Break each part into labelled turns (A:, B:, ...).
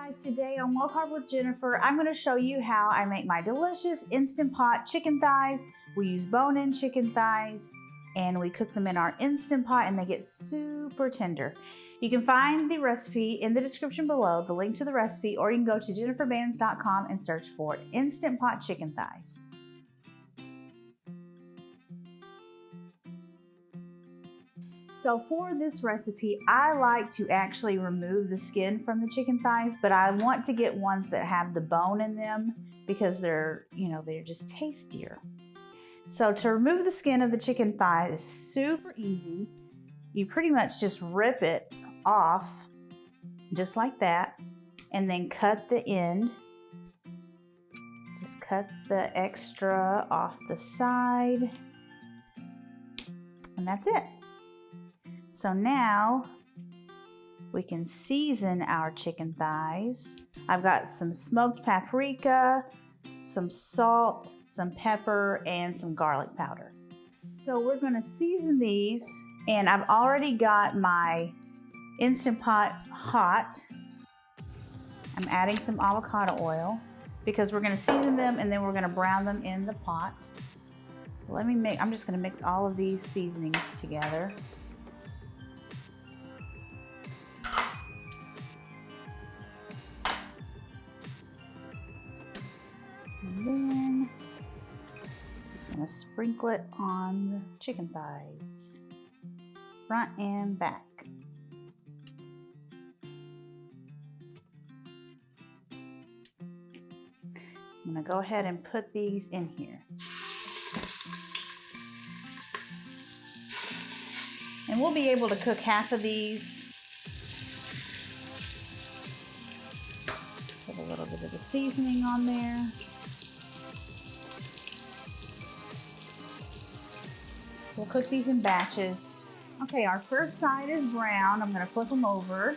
A: Guys, today on Low Carb with Jennifer, I'm going to show you how I make my delicious Instant Pot chicken thighs. We use bone-in chicken thighs and we cook them in our Instant Pot and they get super tender. You can find the recipe in the description below, the link to the recipe, or you can go to jenniferbands.com and search for Instant Pot chicken thighs. So for this recipe, I like to actually remove the skin from the chicken thighs, but I want to get ones that have the bone in them because they're just tastier. So to remove the skin of the chicken thigh is super easy. You pretty much just rip it off just like that and then cut the end. Just cut the extra off the side and that's it. So now we can season our chicken thighs. I've got some smoked paprika, some salt, some pepper, and some garlic powder. So we're gonna season these, and I've already got my Instant Pot hot. I'm adding some avocado oil because we're gonna season them and then we're gonna brown them in the pot. So I'm just gonna mix all of these seasonings together. And then just gonna sprinkle it on the chicken thighs, front and back. I'm gonna go ahead and put these in here. And we'll be able to cook half of these. Put a little bit of the seasoning on there. We'll cook these in batches. Okay, our first side is brown. I'm gonna flip them over.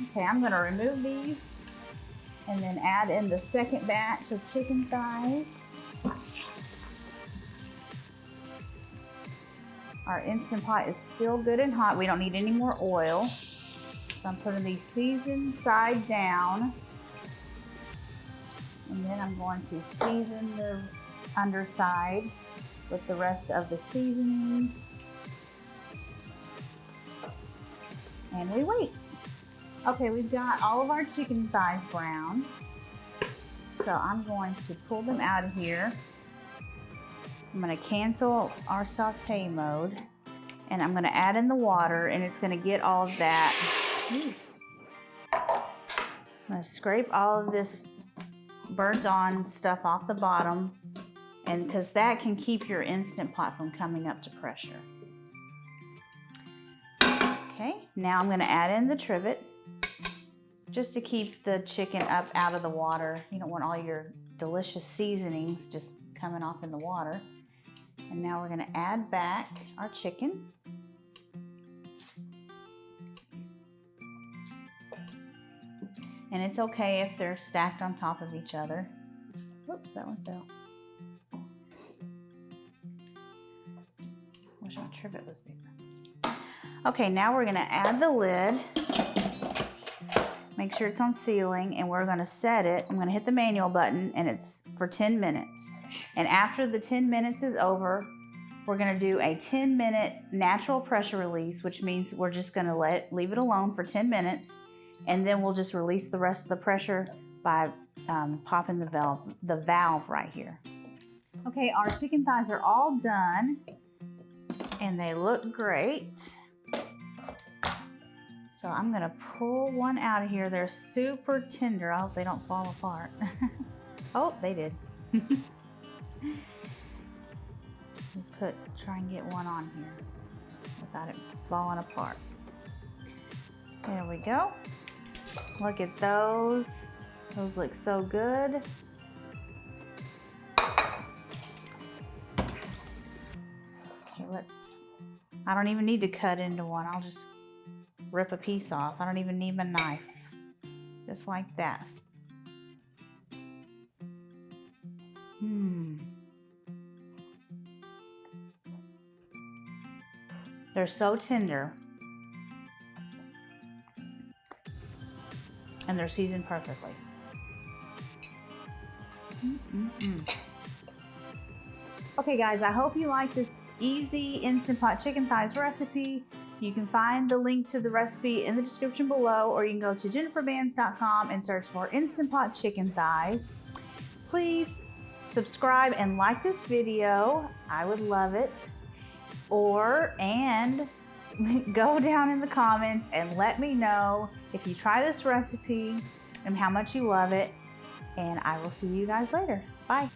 A: Okay, I'm gonna remove these and then add in the second batch of chicken thighs. Our Instant Pot is still good and hot. We don't need any more oil. So I'm putting these seasoned side down. And then I'm going to season the underside with the rest of the seasoning. And we wait. Okay, we've got all of our chicken thighs brown. So I'm going to pull them out of here. I'm going to cancel our saute mode. And I'm going to add in the water and it's going to get all of that. I'm going to scrape all of this burnt on stuff off the bottom, and because that can keep your Instant Pot from coming up to pressure. Okay, now I'm going to add in the trivet just to keep the chicken up out of the water. You don't want all your delicious seasonings just coming off in the water. And now we're going to add back our chicken. And it's okay if they're stacked on top of each other. Whoops, that one fell. Wish my trivet was bigger. Okay, now we're gonna add the lid. Make sure it's on sealing and we're gonna set it. I'm gonna hit the manual button and it's for 10 minutes. And after the 10 minutes is over, we're gonna do a 10-minute natural pressure release, which means we're just gonna leave it alone for 10 minutes. And then we'll just release the rest of the pressure by popping the valve right here. Okay, our chicken thighs are all done and they look great. So I'm gonna pull one out of here. They're super tender. I hope they don't fall apart. Oh, they did. Try and get one on here without it falling apart. There we go. Look at those. Those look so good. Okay, I don't even need to cut into one. I'll just rip a piece off. I don't even need my knife. Just like that. They're so tender. And they're seasoned perfectly. Okay guys, I hope you like this easy Instant Pot chicken thighs recipe. You can find the link to the recipe in the description below, or you can go to jenniferbands.com and search for Instant Pot chicken thighs. Please subscribe and like this video. I would love it. And go down in the comments and let me know if you try this recipe and how much you love it. And I will see you guys later. Bye.